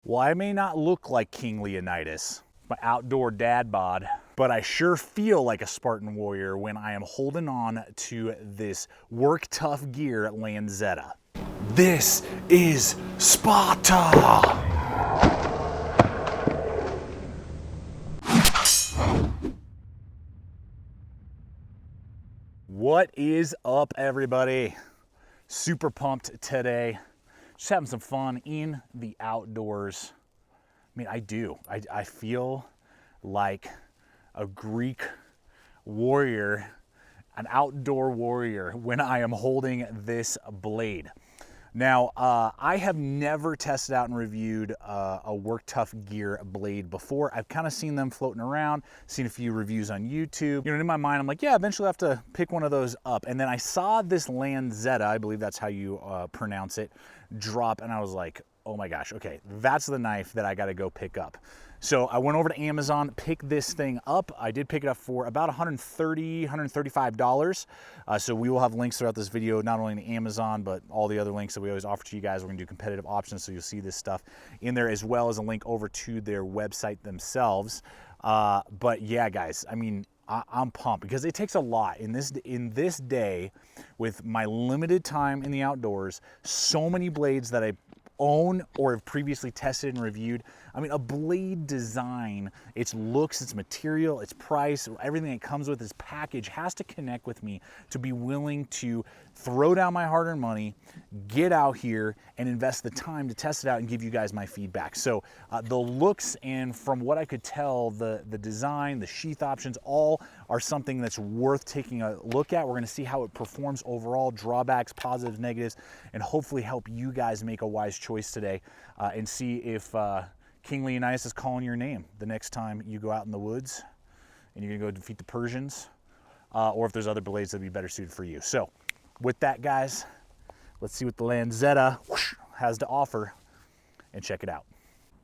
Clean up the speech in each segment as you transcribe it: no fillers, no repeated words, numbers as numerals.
Well, I may not look like King Leonidas, my outdoor dad bod, but I sure feel like a Spartan warrior when I am holding on to this work tough gear at Lanzetta. This is Sparta! What is up, everybody? Super pumped today. Just having some fun in the outdoors. I mean, I feel like a Greek warrior, an outdoor warrior, when I am holding this blade. Now, I have never tested out and reviewed a Work Tough gear blade before. I've kind of seen them floating around, seen a few reviews on YouTube. You know, in my mind, I'm like, yeah, eventually I have to pick one of those up. And then I saw this Lanzetta, I believe that's how you pronounce it, drop, and I was like, oh my gosh, okay, that's the knife that I gotta go pick up. So I went over to Amazon, picked this thing up. I did pick it up for about $130, $135. So we will have links throughout this video, not only to Amazon, but all the other links that we always offer to you guys. We're gonna do competitive options, so you'll see this stuff in there, as well as a link over to their website themselves. But yeah, guys, I mean, I'm pumped because it takes a lot in this day with my limited time in the outdoors, so many blades that I own or have previously tested and reviewed. I mean, a blade design, its looks, its material, its price, everything it comes with, its package has to connect with me to be willing to throw down my hard-earned money, get out here and invest the time to test it out and give you guys my feedback. So the looks, and from what I could tell, the design, the sheath options, all are something that's worth taking a look at. We're gonna see how it performs overall, drawbacks, positives, negatives, and hopefully help you guys make a wise choice today and see if King Leonidas is calling your name the next time you go out in the woods and you're gonna go defeat the Persians, or if there's other blades that'd be better suited for you. So with that, guys, let's see what the Lanzetta has to offer and check it out.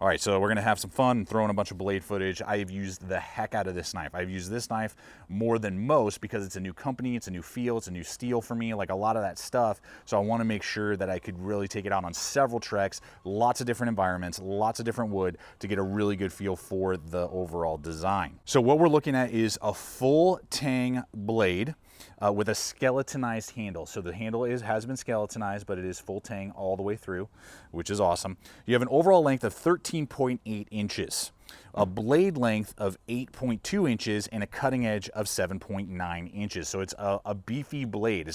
All right, so we're gonna have some fun throwing a bunch of blade footage. I have used the heck out of this knife. I've used this knife more than most because it's a new company, it's a new feel, it's a new steel for me, like a lot of that stuff. So I wanna make sure that I could really take it out on several treks, lots of different environments, lots of different wood to get a really good feel for the overall design. So what we're looking at is a full tang blade with a skeletonized handle. So the handle has been skeletonized, but it is full tang all the way through, which is awesome. You have an overall length of 13.8 inches, a blade length of 8.2 inches, and a cutting edge of 7.9 inches. So it's a beefy blade.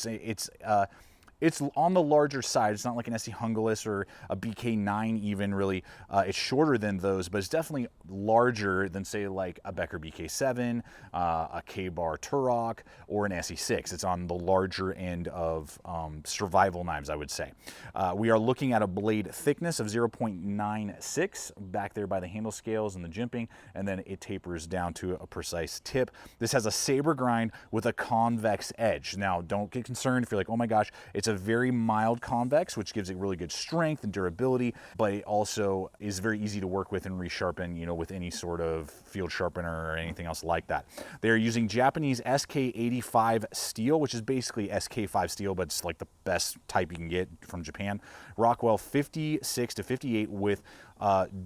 It's on the larger side. It's not like an SC Hungulus or a BK9 even, really. It's shorter than those, but it's definitely larger than, say, like a Becker BK7, a K-Bar Turok, or an SE6. It's on the larger end of survival knives, I would say. We are looking at a blade thickness of 0.96 back there by the handle scales and the jimping, and then it tapers down to a precise tip. This has a saber grind with a convex edge. Now, don't get concerned if you're like, oh my gosh, it's a very mild convex, which gives it really good strength and durability, but it also is very easy to work with and resharpen, you know, with any sort of field sharpener or anything else like that. They're using Japanese SK85 steel, which is basically SK5 steel, but it's like the best type you can get from Japan. Rockwell 56 to 58 with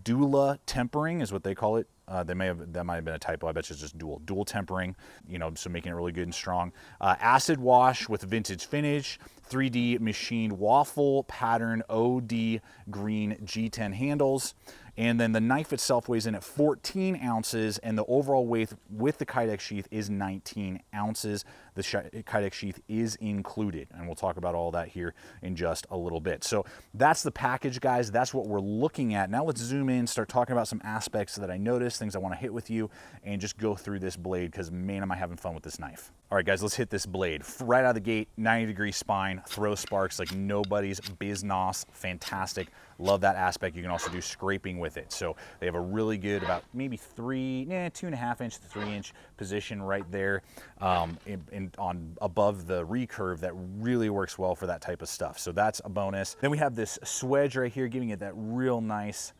Dula tempering is what they call it. That might have been a typo. I bet it's just dual tempering, you know, so making it really good and strong. Acid wash with vintage finish, 3D machined waffle pattern OD green G10 handles. And then the knife itself weighs in at 14 ounces, and the overall weight with the Kydex sheath is 19 ounces. The Kydex sheath is included, and we'll talk about all that here in just a little bit. So that's the package, guys. That's what we're looking at. Now let's zoom in, start talking about some aspects that I noticed, things I want to hit with you, and just go through this blade, because man, am I having fun with this knife. All right, guys, let's hit this blade. Right out of the gate, 90-degree spine, throw sparks like nobody's business. Fantastic. Love that aspect. You can also do scraping with it. So they have a really good, about maybe 2.5 inch to 3 inch position right there on above the recurve that really works well for that type of stuff. So that's a bonus. Then we have this swedge right here, giving it that real nice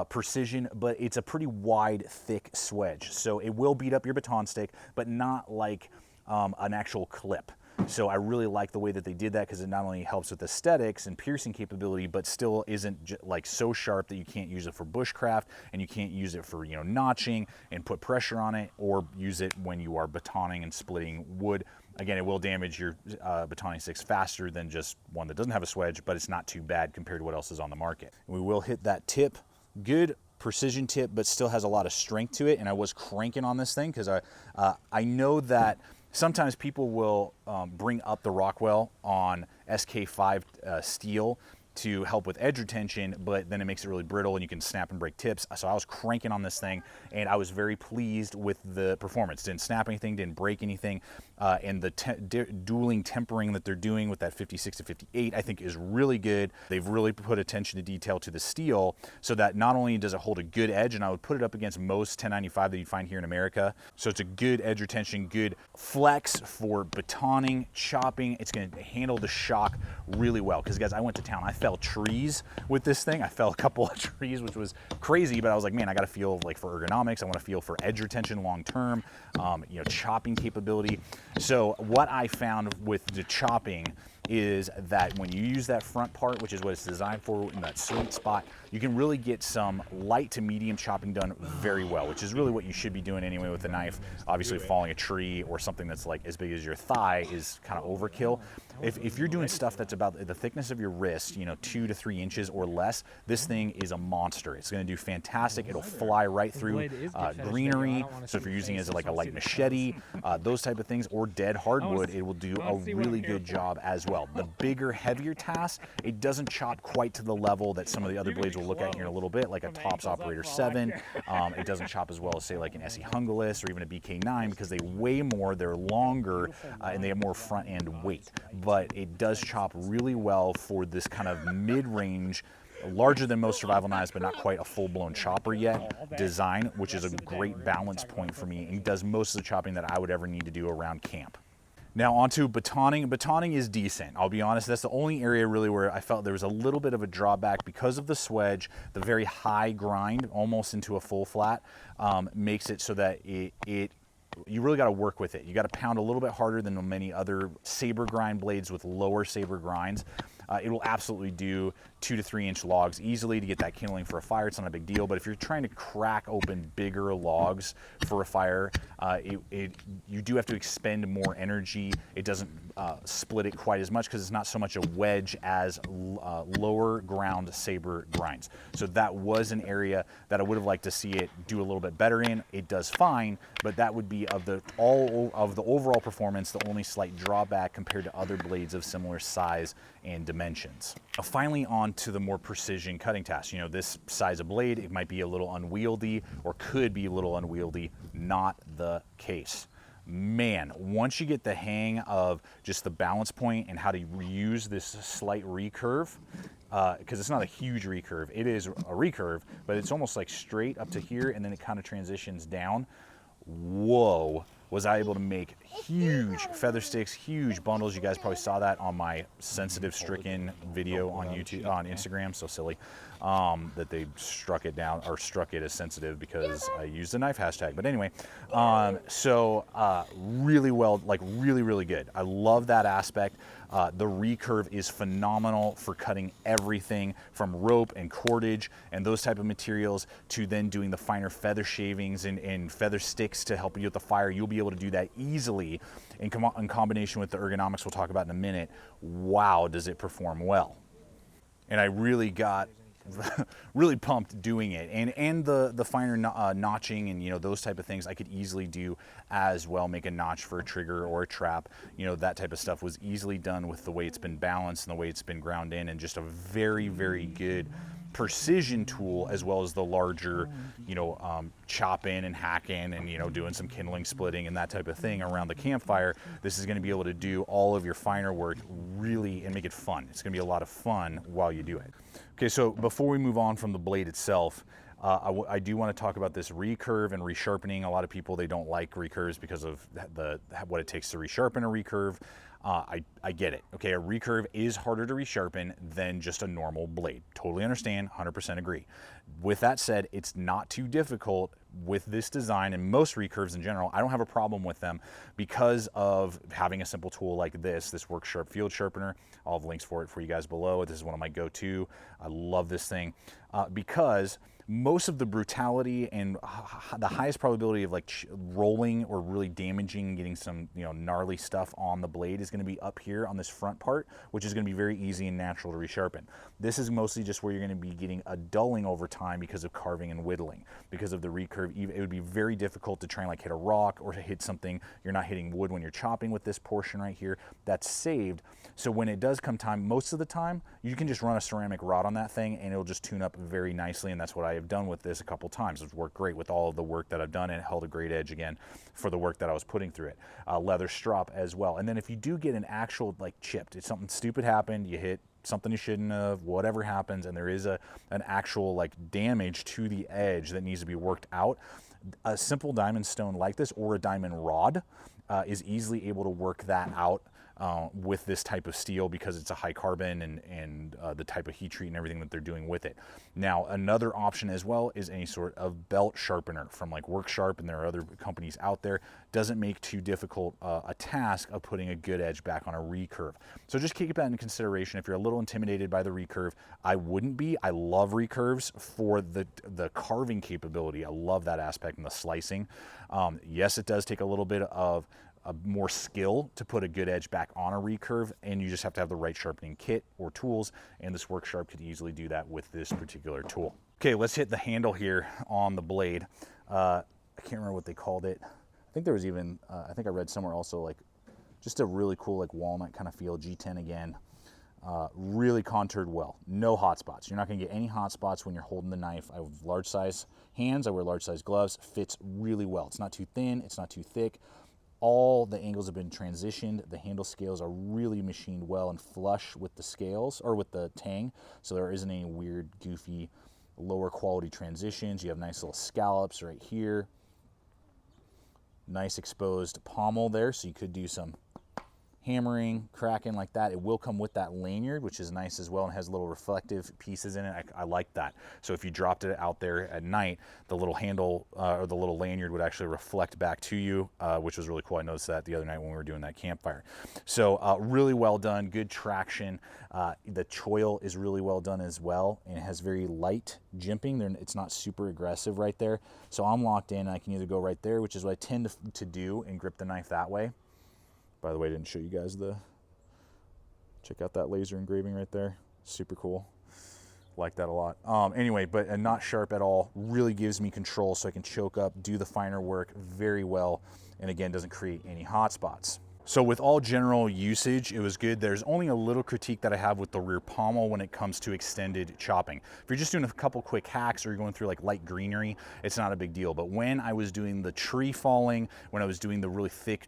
precision, but it's a pretty wide, thick swedge. So it will beat up your baton stick, but not like an actual clip. So I really like the way that they did that, because it not only helps with aesthetics and piercing capability, but still isn't like so sharp that you can't use it for bushcraft and you can't use it for, you know, notching and put pressure on it, or use it when you are batoning and splitting wood. Again, it will damage your batoning sticks faster than just one that doesn't have a swedge, but it's not too bad compared to what else is on the market. We will hit that tip. Good precision tip, but still has a lot of strength to it. And I was cranking on this thing because I know that sometimes people will bring up the Rockwell on SK5 steel to help with edge retention, but then it makes it really brittle and you can snap and break tips. So I was cranking on this thing and I was very pleased with the performance. Didn't snap anything, didn't break anything. And the dueling tempering that they're doing with that 56 to 58, I think is really good. They've really put attention to detail to the steel so that not only does it hold a good edge, and I would put it up against most 1095 that you find here in America. So it's a good edge retention, good flex for batoning, chopping. It's gonna handle the shock really well. Because guys, I went to town, I fell trees with this thing. I fell a couple of trees, which was crazy, but I was like, man, I gotta feel like for ergonomics, I wanna feel for edge retention long-term, you know, chopping capability. So what I found with the chopping is that when you use that front part, which is what it's designed for, in that sweet spot, you can really get some light to medium chopping done very well, which is really what you should be doing anyway with a knife. Obviously falling a tree or something that's like as big as your thigh is kind of overkill. If you're doing stuff that's about the thickness of your wrist, you know, 2 to 3 inches or less, this thing is a monster. It's going to do fantastic. It'll fly right through greenery. So if you're using it as like a light machete, those type of things, or dead hardwood, it will do a really good job as well. The bigger, heavier tasks, it doesn't chop quite to the level that some of the other blades we'll look at here in a little bit, like a Tops Operator 7. It doesn't chop as well as, say, like an SE Hungalis or even a BK9, because they weigh more, they're longer, and they have more front end weight. But it does chop really well for this kind of mid-range, larger than most survival knives, but not quite a full-blown chopper yet design, which is a great balance point for me, and does most of the chopping that I would ever need to do around camp. Now onto batoning. Batoning is decent. I'll be honest, that's the only area really where I felt there was a little bit of a drawback because of the swedge. The very high grind, almost into a full flat, makes it so that you really got to work with it. You got to pound a little bit harder than many other saber grind blades with lower saber grinds. It will absolutely do 2 to 3 inch logs easily to get that kindling for a fire. It's not a big deal, but if you're trying to crack open bigger logs for a fire, you do have to expend more energy. It doesn't split it quite as much because it's not so much a wedge as lower ground saber grinds. So that was an area that I would have liked to see it do a little bit better in. It does fine, but that would be of the overall performance, the only slight drawback compared to other blades of similar size and dimensions. Finally, on to the more precision cutting tasks. You know, this size of blade, it might be a little unwieldy or could be a little unwieldy. Not the case. Man, once you get the hang of just the balance point and how to reuse this slight recurve, because it's not a huge recurve, it is a recurve, but it's almost like straight up to here and then it kind of transitions down. Whoa, was I able to make huge feather sticks, huge bundles. You guys probably saw that on my sensitive stricken video on YouTube, on Instagram, so silly that they struck it down, or struck it as sensitive because I used the knife hashtag. But anyway, really well, like really good. I love that aspect. The recurve is phenomenal for cutting everything from rope and cordage and those type of materials to then doing the finer feather shavings and feather sticks to help you with the fire. You'll be able to do that easily in combination with the ergonomics we'll talk about in a minute. Wow, does it perform well. And I really got really pumped doing it, and the finer notching and, you know, those type of things I could easily do as well. Make a notch for a trigger or a trap, you know, that type of stuff was easily done with the way it's been balanced and the way it's been ground in, and just a very good precision tool, as well as the larger, you know, chopping and hacking and, you know, doing some kindling splitting and that type of thing around the campfire. This is going to be able to do all of your finer work really and make it fun. It's going to be a lot of fun while you do it. Okay, so before we move on from the blade itself, I do want to talk about this recurve and resharpening. A lot of people, they don't like recurves because of what it takes to resharpen a recurve. I get it. Okay, a recurve is harder to resharpen than just a normal blade. Totally understand, 100% agree. With that said, it's not too difficult with this design, and most recurves in general. I don't have a problem with them because of having a simple tool like this Work Sharp Field Sharpener. I'll have links for it for you guys below. This is one of my go-to. I love this thing because most of the brutality and the highest probability of like rolling or really damaging, getting some gnarly stuff on the blade is going to be up here on this front part, which is going to be very easy and natural to resharpen. This is mostly just where you're going to be getting a dulling over time because of carving and whittling. Because of the recurve, it would be very difficult to try and like hit a rock or to hit something. You're not hitting wood when you're chopping with this portion right here. That's saved. So when it does come time, most of the time, you can just run a ceramic rod on that thing and it'll just tune up very nicely, and that's what I have done with this a couple times. It's worked great with all of the work that I've done, and it held a great edge again for the work that I was putting through it. Leather strop as well. And then if you do get an actual like chipped, if something stupid happened, you hit something you shouldn't have, whatever happens, and there is an actual like damage to the edge that needs to be worked out, a simple diamond stone like this or a diamond rod is easily able to work that out with this type of steel because it's a high carbon and the type of heat treat and everything that they're doing with it. Now, another option as well is any sort of belt sharpener from like Work Sharp, and there are other companies out there. Doesn't make too difficult a task of putting a good edge back on a recurve. So just keep that in consideration. If you're a little intimidated by the recurve, I wouldn't be. I love recurves for the carving capability. I love that aspect and the slicing. Yes, it does take a little bit of more skill to put a good edge back on a recurve, and you just have to have the right sharpening kit or tools, and this Work Sharp could easily do that with this particular tool. Okay, let's hit the handle here on the blade. I can't remember what they called it. I think there was even, I think I read somewhere also like just a really cool like walnut kind of feel, G10 again. Really contoured well, no hot spots. You're not gonna get any hot spots when you're holding the knife. I have large size hands, I wear large size gloves, fits really well. It's not too thin, it's not too thick. All the angles have been transitioned. The handle scales are really machined well and flush with the scales or with the tang, so there isn't any weird, goofy, lower quality transitions. You have nice little scallops right here. Nice exposed pommel there, so you could do some hammering, cracking like that. It will come with that lanyard, which is nice as well, and has little reflective pieces in it. I like that. So if you dropped it out there at night, the little handle or the little lanyard would actually reflect back to you, which was really cool. I noticed that the other night when we were doing that campfire. So really well done, good traction. The choil is really well done as well, and it has very light jimping. It's not super aggressive right there. So I'm locked in. I can either go right there, which is what I tend to do, and grip the knife that way. By the way, I didn't show you guys check out that laser engraving right there. Super cool. Like that a lot. Anyway, but not sharp at all. Really gives me control so I can choke up, do the finer work very well, and again, doesn't create any hot spots. So with all general usage, it was good. There's only a little critique that I have with the rear pommel when it comes to extended chopping. If you're just doing a couple quick hacks or you're going through like light greenery, it's not a big deal. But when I was doing the tree falling, when I was doing the really thick,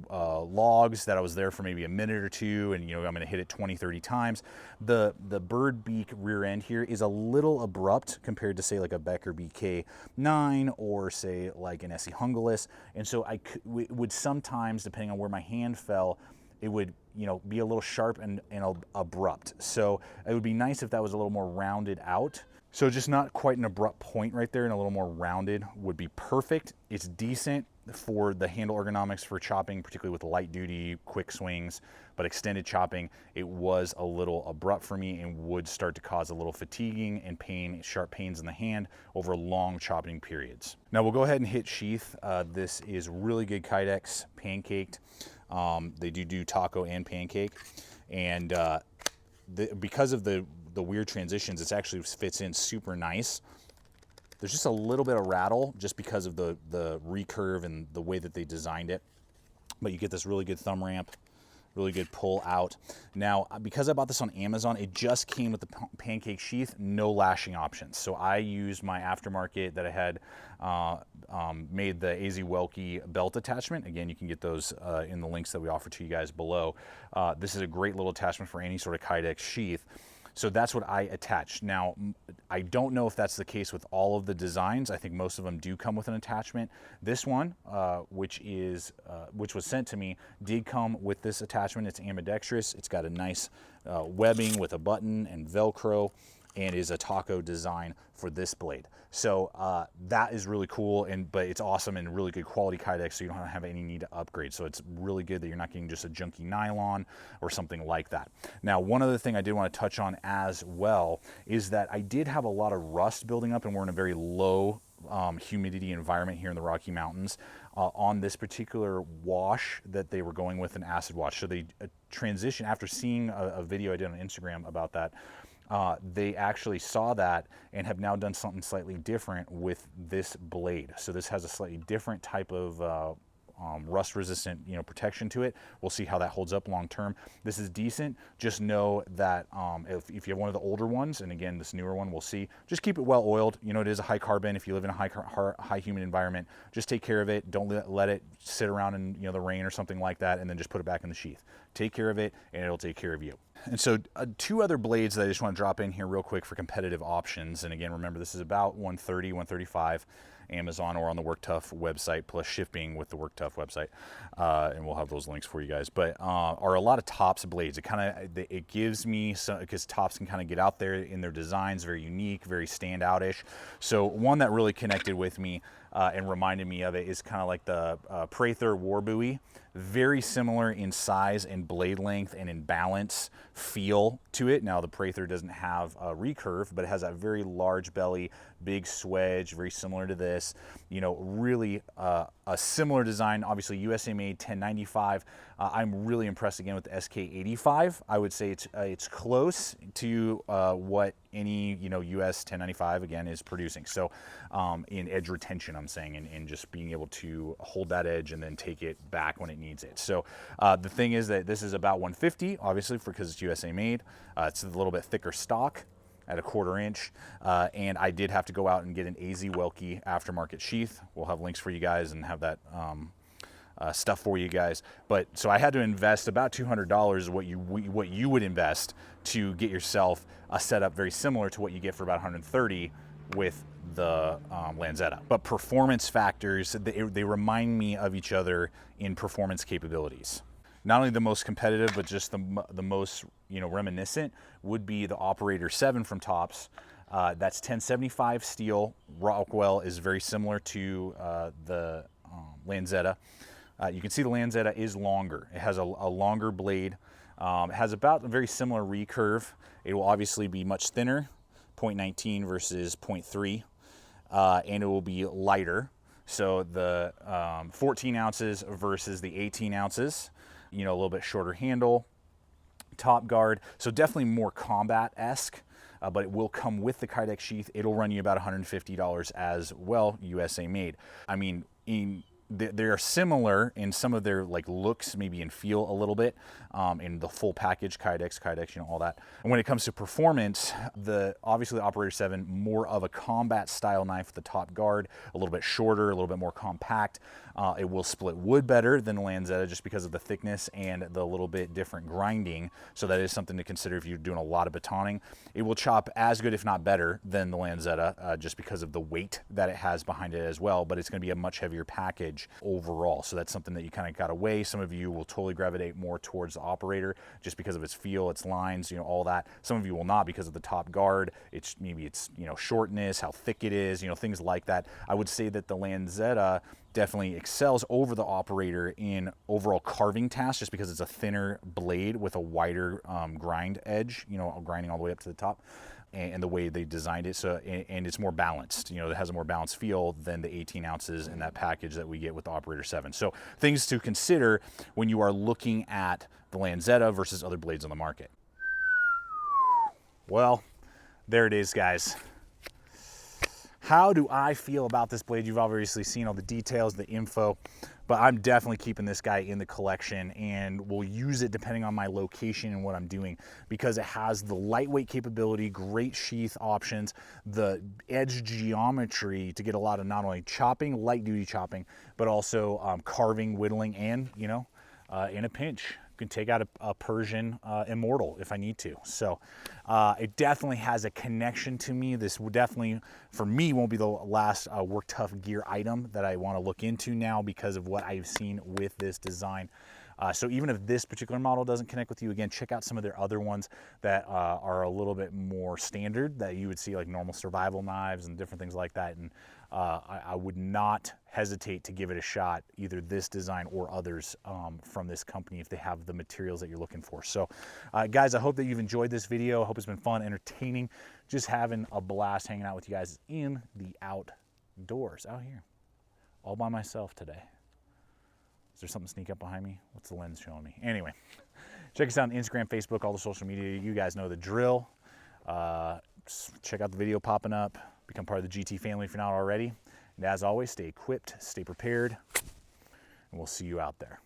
logs that I was there for maybe a minute or two, and I'm gonna hit it 20, 30 times, the bird beak rear end here is a little abrupt compared to say like a Becker BK9 or say like an Essie Hungalis. And so I would sometimes, depending on where my hand fell, it would be a little sharp and abrupt. So it would be nice if that was a little more rounded out. So just not quite an abrupt point right there, and a little more rounded would be perfect. It's decent for the handle ergonomics for chopping, particularly with light duty, quick swings, but extended chopping, it was a little abrupt for me and would start to cause a little fatiguing and pain, sharp pains in the hand over long chopping periods. Now we'll go ahead and hit sheath. This is really good Kydex, pancaked. They do taco and pancake, and because of the weird transitions, it actually fits in super nice. There's just a little bit of rattle just because of the recurve and the way that they designed it, but you get this really good thumb ramp, really good pull out. Now, because I bought this on Amazon, it just came with the pancake sheath, no lashing options. So I used my aftermarket that I had made the AZ Welke belt attachment. Again, you can get those in the links that we offer to you guys below. This is a great little attachment for any sort of Kydex sheath. So that's what I attach. Now, I don't know if that's the case with all of the designs. I think most of them do come with an attachment. This one, which was sent to me, did come with this attachment. It's ambidextrous. It's got a nice webbing with a button and Velcro, and is a taco design for this blade. So that is really cool, but it's awesome and really good quality kydex, so you don't have any need to upgrade. So it's really good that you're not getting just a junky nylon or something like that. Now, one other thing I did want to touch on as well is that I did have a lot of rust building up, and we're in a very low humidity environment here in the Rocky Mountains on this particular wash that they were going with, an acid wash. So they transition, after seeing a video I did on Instagram about that, they actually saw that and have now done something slightly different with this blade. So this has a slightly different type of rust resistant, protection to it. We'll see how that holds up long term. This is decent. Just know that if you have one of the older ones, and again this newer one, we'll see, just keep it well oiled. It is a high carbon. If you live in a high humid environment, just take care of it. Don't let it sit around in the rain or something like that, and then just put it back in the sheath. Take care of it, and it'll take care of you. And so two other blades that I just want to drop in here real quick for competitive options. And again, remember, this is about $130, $135, Amazon or on the Work Tuff website, plus shipping with the Work Tuff website. And we'll have those links for you guys. But are a lot of Tops blades. It gives me some, because Tops can kind of get out there in their designs, very unique, very standout-ish. So one that really connected with me and reminded me of it is kind of like the Prather War Buoy. Very similar in size and blade length and in balance feel to it. Now the Prather doesn't have a recurve, but it has that very large belly, big swedge, very similar to this. Really a similar design, obviously USA made, 1095. I'm really impressed again with the SK85. I would say it's close to what any US 1095 again is producing. So in edge retention, I'm saying, and just being able to hold that edge and then take it back when it needs it. So the thing is that this is about 150, obviously, because it's USA made. It's a little bit thicker stock at 1/4 inch, and I did have to go out and get an AZ Welke aftermarket sheath. We'll have links for you guys and have that stuff for you guys. But so I had to invest about $200, what you would invest to get yourself a setup very similar to what you get for about $130 with the Lanzetta. But performance factors, they remind me of each other in performance capabilities. Not only the most competitive, but just the most reminiscent would be the Operator 7 from Tops. That's 1075 steel. Rockwell is very similar to the Lanzetta. You can see the Lanzetta is longer. It has a longer blade. It has about a very similar recurve. It will obviously be much thinner, 0.19 versus 0.3, and it will be lighter. So the 14 ounces versus the 18 ounces. A little bit shorter handle, top guard, so definitely more combat-esque, but it will come with the kydex sheath. It'll run you about $150 as well, USA made. I mean, they are similar in some of their looks, maybe in feel a little bit, in the full package, kydex, all that. And when it comes to performance, obviously the Operator 7, more of a combat style knife with the top guard, a little bit shorter, a little bit more compact. It will split wood better than the Lanzetta just because of the thickness and the little bit different grinding. So that is something to consider if you're doing a lot of batoning. It will chop as good, if not better, than the Lanzetta, just because of the weight that it has behind it as well. But it's going to be a much heavier package overall. So that's something that you kind of got to weigh. Some of you will totally gravitate more towards the Operator just because of its feel, its lines, all that. Some of you will not because of the top guard. Maybe it's shortness, how thick it is, things like that. I would say that the Lanzetta definitely excels over the Operator in overall carving tasks just because it's a thinner blade with a wider grind edge, grinding all the way up to the top, and the way they designed it. So, and it's more balanced, it has a more balanced feel than the 18 ounces in that package that we get with the Operator 7. So things to consider when you are looking at the Lanzetta versus other blades on the market. Well, there it is, guys. How do I feel about this blade? You've obviously seen all the details, the info, but I'm definitely keeping this guy in the collection and will use it depending on my location and what I'm doing, because it has the lightweight capability, great sheath options, the edge geometry to get a lot of not only chopping, light duty chopping, but also carving, whittling, and, in a pinch, can take out a Persian Immortal if I need to. So it definitely has a connection to me. This will definitely, for me, won't be the last Work Tuff gear item that I want to look into now because of what I've seen with this design. So even if this particular model doesn't connect with you, again, check out some of their other ones that are a little bit more standard that you would see, like normal survival knives and different things like that. And I would not hesitate to give it a shot, either this design or others from this company if they have the materials that you're looking for. So guys, I hope that you've enjoyed this video. I hope it's been fun, entertaining, just having a blast hanging out with you guys in the outdoors out here all by myself today. Is there something sneak up behind me? What's the lens showing me? Anyway, check us out on Instagram, Facebook, all the social media. You guys know the drill. Check out the video popping up. Become part of the GT family if you're not already. And as always, stay equipped, stay prepared, and we'll see you out there.